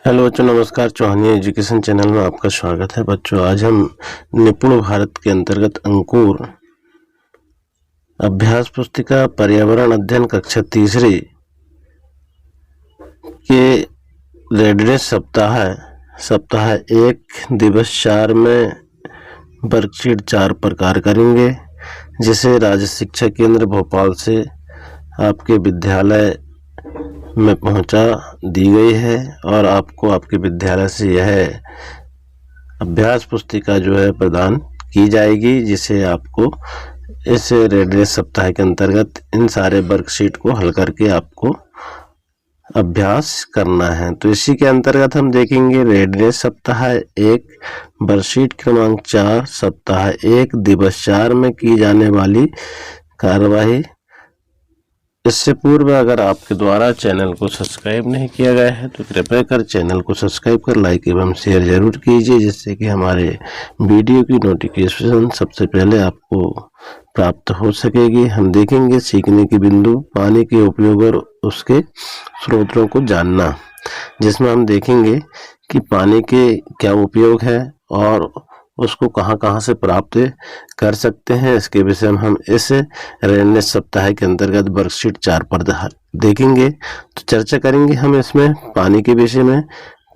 Hello बच्चों, नमस्कार। चौहानी education channel में आपका स्वागत है। बच्चों, आज हम निपुण भारत के अंतर्गत अंकुर अभ्यास पुस्तिका पर्यावरण अध्ययन कक्षा तीसरी के रेडनेस सप्ताह 1 दिवस 4 में वर्कशीट 4 पर कार्य करेंगे, जिसे राज्य शिक्षा केंद्र भोपाल से आपके विद्यालय में पहुंचा दी गई है और आपको आपके विद्यालय से यह अभ्यास पुस्तिका जो है प्रदान की जाएगी, जिसे आपको इस रेडनेस सप्ताह के अंतर्गत इन सारे वर्कशीट को हल करके आपको अभ्यास करना है। तो इसी के अंतर्गत हम देखेंगे रेडनेस सप्ताह 1 वर्कशीट क्रमांक 4 सप्ताह 1 दिवस 4 में की जाने वाली कार्यवाही। इससे पूर्व अगर आपके द्वारा चैनल को सब्सक्राइब नहीं किया गया है तो कृपया कर चैनल को सब्सक्राइब कर लाइक एवं शेयर जरूर कीजिए, जिससे कि हमारे वीडियो की नोटिफिकेशन सबसे पहले आपको प्राप्त हो सकेगी। हम देखेंगे सीखने के बिंदु, पानी के उपयोग और उसके स्रोतों को जानना, जिसमें हम देखेंगे कि पानी के क्या उपयोग है और उसको कहाँ से प्राप्त कर सकते हैं। इसके विषय में हम इस रेडनेस सप्ताह के अंतर्गत वर्कशीट 4 पर देखेंगे। तो चर्चा करेंगे हम इसमें पानी के विषय में।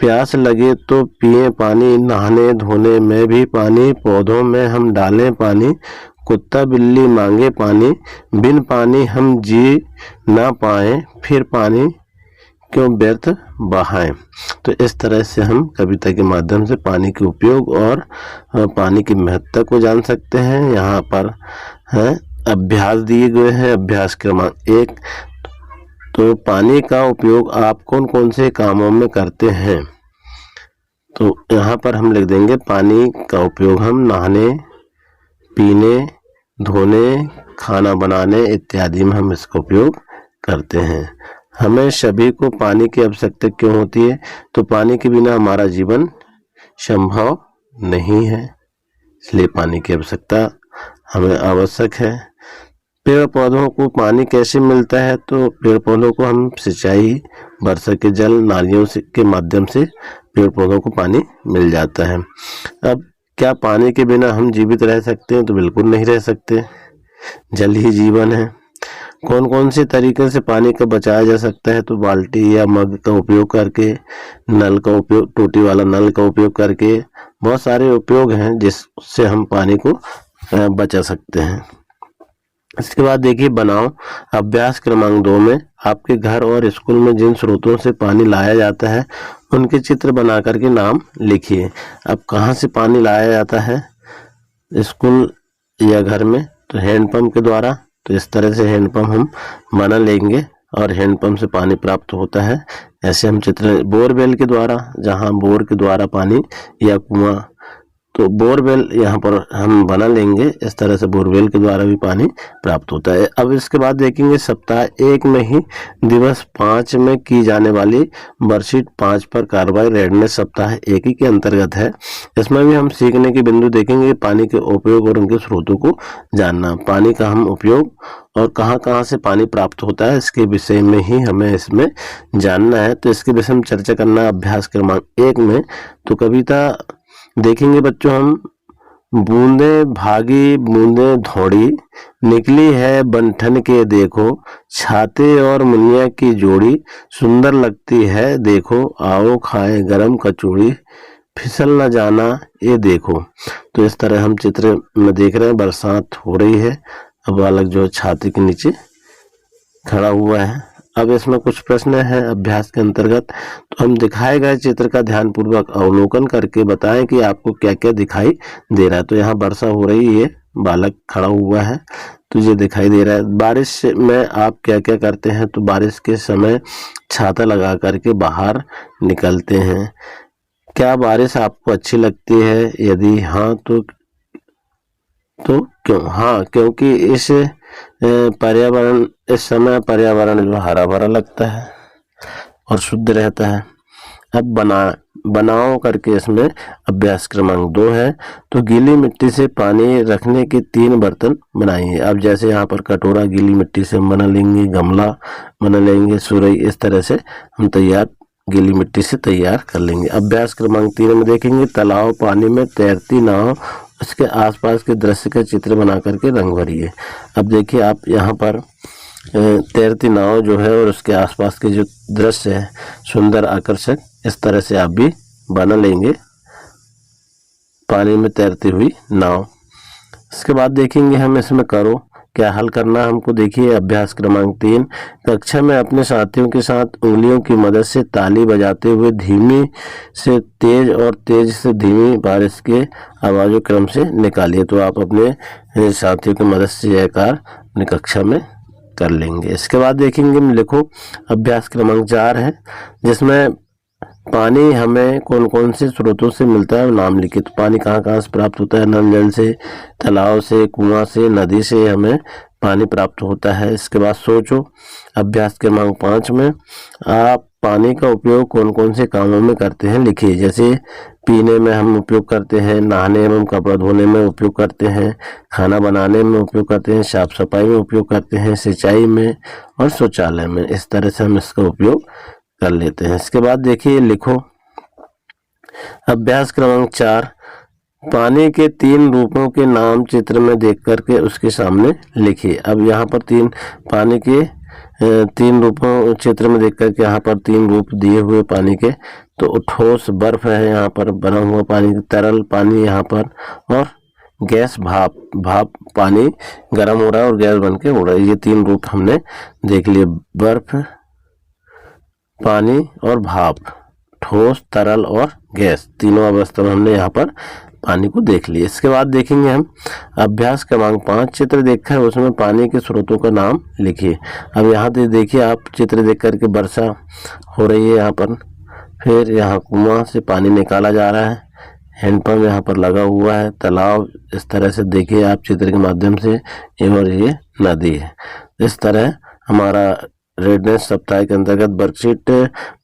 प्यास लगे तो पिए पानी, नहाने धोने में भी पानी, पौधों में हम डालें पानी, कुत्ता बिल्ली मांगे पानी, बिन पानी हम जी ना पाए, फिर पानी क्यों व्यर्थ बहाएं। तो इस तरह से हम कविता के माध्यम से पानी के उपयोग और पानी की महत्ता को जान सकते हैं। यहाँ पर अभ्यास दिए गए हैं। अभ्यास क्रमांक 1, तो पानी का उपयोग आप कौन कौन से कामों में करते हैं। तो यहाँ पर हम लिख देंगे पानी का उपयोग हम नहाने, पीने, धोने, खाना बनाने इत्यादि में हम इसका उपयोग करते हैं। हमें सभी को पानी की आवश्यकता क्यों होती है। तो पानी के बिना हमारा जीवन संभव नहीं है, इसलिए पानी की आवश्यकता हमें आवश्यक है। पेड़ पौधों को पानी कैसे मिलता है। तो पेड़ पौधों को हम सिंचाई, वर्षा के जल, नालियों के माध्यम से पेड़ पौधों को पानी मिल जाता है। अब क्या पानी के बिना हम जीवित रह सकते हैं। तो बिल्कुल नहीं रह सकते, जल ही जीवन है। कौन कौन से तरीके से पानी का बचाया जा सकता है। तो बाल्टी या मग का उपयोग करके, नल का उपयोग, टूटी वाला नल का उपयोग करके, बहुत सारे उपयोग हैं जिससे हम पानी को बचा सकते हैं। इसके बाद देखिए बनाओ। अभ्यास क्रमांक 2 में आपके घर और स्कूल में जिन स्रोतों से पानी लाया जाता है उनके चित्र बना करके नाम लिखिए। अब कहाँ से पानी लाया जाता है स्कूल या घर में। तो हैंडपंप के द्वारा। तो इस तरह से हैंडपंप हम बना लेंगे और हैंडपंप से पानी प्राप्त होता है। ऐसे हम चित्र बोरवेल के द्वारा, जहाँ बोर के द्वारा पानी या कुआं, तो बोरवेल यहाँ पर हम बना लेंगे। इस तरह से बोरवेल के द्वारा भी पानी प्राप्त होता है। अब इसके बाद देखेंगे सप्ताह 1 में ही दिवस 5 में की जाने वाली वर्कशीट 5 पर कार्रवाई रेडनेस सप्ताह 1 ही के अंतर्गत है। इसमें भी हम सीखने के बिंदु देखेंगे। पानी के उपयोग और उनके स्रोतों को जानना, पानी का हम उपयोग और कहाँ से पानी प्राप्त होता है, इसके विषय में ही हमें इसमें जानना है। तो इसके विषय में चर्चा करना अभ्यास क्रमांक 1 में। तो कविता देखेंगे बच्चों हम। बूंदे भागी बूंदे धौड़ी, निकली है बंठन के देखो, छाते और मुनिया की जोड़ी, सुंदर लगती है देखो, आओ खाए गरम कचौड़ी, फिसल न जाना ये देखो। तो इस तरह हम चित्र में देख रहे हैं, बरसात हो रही है। अब बालक जो छाते के नीचे खड़ा हुआ है। अब इसमें कुछ प्रश्न है अभ्यास के अंतर्गत। तो हम दिखाए गए चित्र का ध्यानपूर्वक अवलोकन करके बताएं कि आपको क्या क्या दिखाई दे रहा है। तो यहाँ वर्षा हो रही है, बालक खड़ा हुआ है, तो ये दिखाई दे रहा है। बारिश में आप क्या क्या करते हैं। तो बारिश के समय छाता लगा करके बाहर निकलते हैं। क्या बारिश आपको अच्छी लगती है। यदि हाँ तो क्यों। हाँ, क्योंकि इस समय पर्यावरण जो हरा भरा लगता है और शुद्ध रहता है। अब बनाओ करके इसमें अभ्यास क्रमांक 2 है। तो गीली मिट्टी से पानी रखने के 3 बर्तन बनाइए। अब जैसे यहाँ पर कटोरा गीली मिट्टी से हम बना लेंगे, गमला बना लेंगे, सुरई, इस तरह से हम तैयार गीली मिट्टी से तैयार कर लेंगे। अभ्यास क्रमांक 3 में देखेंगे तालाब पानी में तैरती नाव, उसके आसपास के दृश्य का चित्र बना करके रंग भरिए। अब देखिए आप यहाँ पर तैरती नाव जो है और उसके आसपास के जो दृश्य है सुंदर आकर्षक, इस तरह से आप भी बना लेंगे पानी में तैरती हुई नाव। इसके बाद देखेंगे हम इसमें करो क्या हल करना हमको। देखिए अभ्यास क्रमांक 3, कक्षा में अपने साथियों के साथ उंगलियों की मदद से ताली बजाते हुए धीमी से तेज और तेज से धीमी बारिश के आवाज़ों क्रम से निकालिए। तो आप अपने साथियों की मदद से यह कार्य अपनी कक्षा में कर लेंगे। इसके बाद देखेंगे हम लिखो अभ्यास क्रमांक 4 है, जिसमें पानी हमें कौन कौन से स्रोतों से मिलता है नाम लिखिए। तो पानी कहाँ कहाँ से प्राप्त होता है, नल जल से, तालाब से, कुआं से, नदी से हमें पानी प्राप्त होता है। इसके बाद सोचो अभ्यास क्रमांक 5 में आप पानी का उपयोग कौन कौन से कामों में करते हैं लिखिए। जैसे पीने में हम उपयोग करते हैं, नहाने एवं कपड़ा धोने में उपयोग करते हैं, खाना बनाने में उपयोग करते हैं, साफ सफाई में उपयोग करते हैं, सिंचाई में और शौचालय में। इस तरह से हम इसका उपयोग कर लेते हैं। इसके बाद देखिए लिखो अभ्यास क्रमांक 4, पानी के 3 रूपों के नाम चित्र में देख करके उसके सामने लिखिए। अब यहाँ पर पानी के 3 रूपों चित्र में देख करके यहाँ पर 3 रूप दिए हुए पानी के। तो ठोस बर्फ है यहाँ पर बना हुआ पानी, तरल पानी यहाँ पर, और गैस भाप पानी गर्म हो रहा है और गैस बन के उड़ रहा है। ये 3 रूप हमने देख लिए, बर्फ, पानी और भाप, ठोस, तरल और गैस, तीनों अवस्था में हमने यहाँ पर पानी को देख लिया। इसके बाद देखेंगे हम अभ्यास क्रमांक 5, चित्र देखकर उसमें पानी के स्रोतों का नाम लिखिए। अब यहाँ देखिए आप चित्र देख करके वर्षा हो रही है यहाँ पर, फिर यहाँ कुआं से पानी निकाला जा रहा है, हैंडपंप यहाँ पर लगा हुआ है, तालाब इस तरह से देखिए आप चित्र के माध्यम से, और ये नदी है। इस तरह हमारा रेडनेस सप्ताह के अंतर्गत वर्कशीट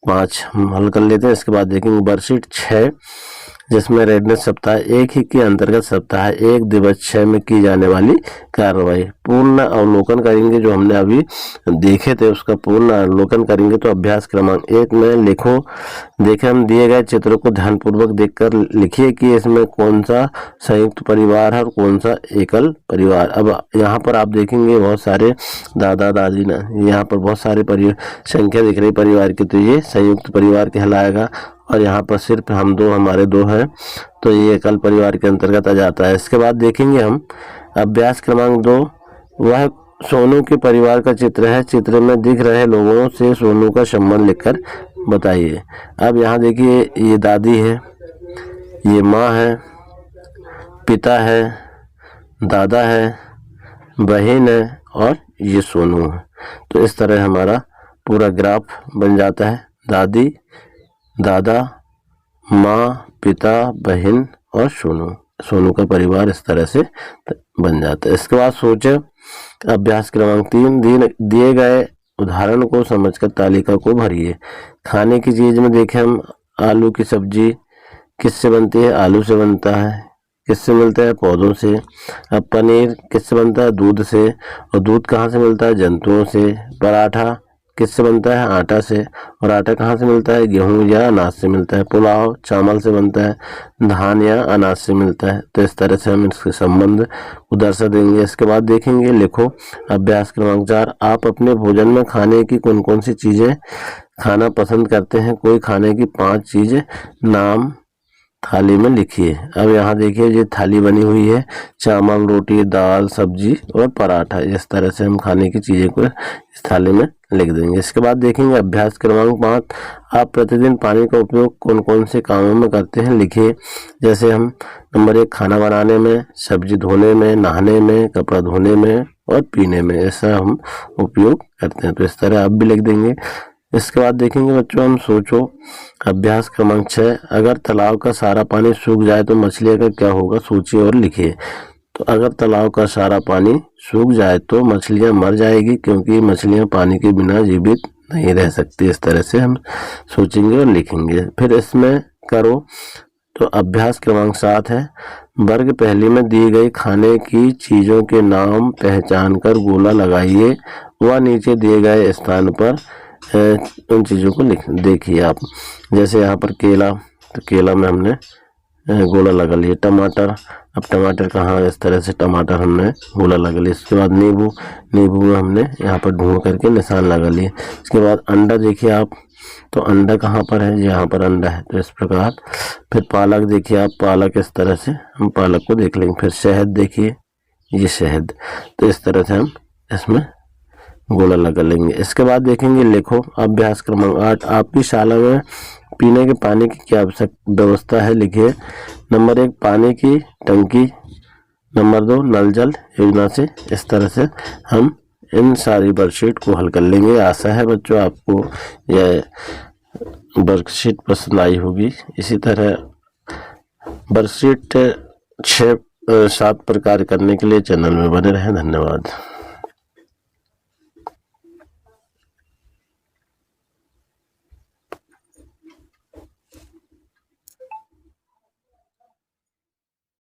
5 हम हल कर लेते हैं। इसके बाद देखेंगे वर्कशीट 6, जिसमें रेडनेस सप्ताह 1 ही के अंतर्गत सप्ताह 1 दिवस 6 में की जाने वाली कार्रवाई पूर्ण अवलोकन करेंगे। जो हमने अभी देखे थे उसका पूर्ण अवलोकन करेंगे। तो अभ्यास क्रमांक 1 में लिखो, देखें हम दिए गए चित्रों को ध्यानपूर्वक देखकर लिखिए कि इसमें कौन सा संयुक्त परिवार है और कौन सा एकल परिवार। अब यहाँ पर आप देखेंगे बहुत सारे दादा दादी ना, यहाँ पर बहुत सारे संख्या दिख रही परिवार की, तो ये संयुक्त परिवार कहलाएगा। और यहाँ पर सिर्फ हम हमारे 2 हैं, तो ये एकल परिवार के अंतर्गत आ जाता है। इसके बाद देखेंगे हम अभ्यास क्रमांक 2, वह सोनू के परिवार का चित्र है, चित्र में दिख रहे लोगों से सोनू का संबंध लिखकर बताइए। अब यहाँ देखिए ये दादी है, ये माँ है, पिता है, दादा है, बहन है और ये सोनू है। तो इस तरह हमारा पूरा ग्राफ बन जाता है, दादी, दादा, माँ, पिता, बहन और सोनू का परिवार इस तरह से बन जाता है। इसके बाद सोचे अभ्यास क्रमांक 3, दिए गए उदाहरण को समझकर तालिका को भरिए। खाने की चीज में देखें हम आलू की सब्जी किससे बनती है, आलू से बनता है। किससे मिलता है, पौधों से। अब पनीर किससे बनता है, दूध से, और दूध कहाँ से मिलता है, जंतुओं से। पराठा किससे बनता है, आटा से, और आटा कहाँ से मिलता है, गेहूं या अनाज से मिलता है। पुलाव चावल से बनता है, धान या अनाज से मिलता है। तो इस तरह से हम इसके संबंध को दर्शा देंगे। इसके बाद देखेंगे लिखो अभ्यास क्रमांक 4, आप अपने भोजन में खाने की कौन कौन सी चीजें खाना पसंद करते हैं। कोई खाने की 5 चीजें नाम थाली में लिखिए। अब यहाँ देखिए ये थाली बनी हुई है, चावल, रोटी, दाल, सब्जी और पराठा। इस तरह से हम खाने की चीजें को इस थाली में लिख देंगे। इसके बाद देखेंगे अभ्यास क्रमांक 5, आप प्रतिदिन पानी का उपयोग कौन कौन से कामों में करते हैं लिखिए। जैसे हम नंबर 1 खाना बनाने में, सब्जी धोने में, नहाने में, कपड़ा धोने में और पीने में, ऐसा हम उपयोग करते हैं। तो इस तरह आप भी लिख देंगे। इसके बाद देखेंगे बच्चों हम सोचो अभ्यास क्रमांक 6, अगर तालाब का सारा पानी सूख जाए तो मछलियों का क्या होगा, सोचिए और लिखिए। तो अगर तालाब का सारा पानी सूख जाए तो मछलियां मर जाएगी, क्योंकि मछलियां पानी के बिना जीवित नहीं रह सकती। इस तरह से हम सोचेंगे और लिखेंगे। फिर इसमें करो तो अभ्यास क्रमांक 7 है, वर्ग पहली में दी गई खाने की चीजों के नाम पहचान कर गोला लगाइए व नीचे दिए गए स्थान पर उन चीज़ों को देखिए आप। जैसे यहाँ पर केला, तो केला में हमने गोला लगा लिया। टमाटर, अब टमाटर कहाँ, इस तरह से टमाटर हमने गोला लगा लिया। इसके बाद नींबू, नींबू में हमने यहाँ पर ढूंढ करके निशान लगा लिए। इसके बाद अंडा देखिए आप, तो अंडा कहाँ पर है, यहाँ पर अंडा है, तो इस प्रकार। फिर पालक देखिए आप, पालक इस तरह से हम पालक को देख लेंगे। फिर शहद देखिए, ये शहद, तो इस तरह से हम इसमें गोला लगा लेंगे। इसके बाद देखेंगे लिखो अभ्यास क्रमांक 8, आपकी शाला में पीने के पानी की क्या आवश्यक व्यवस्था है, लिखिए। नंबर 1 पानी की टंकी, नंबर 2 नल जल योजना से। इस तरह से हम इन सारी वर्कशीट को हल कर लेंगे। आशा है बच्चों आपको यह वर्कशीट पसंद आई होगी। इसी तरह वर्कशीट 6-7 प्रकार करने के लिए चैनल में बने रहें। धन्यवाद।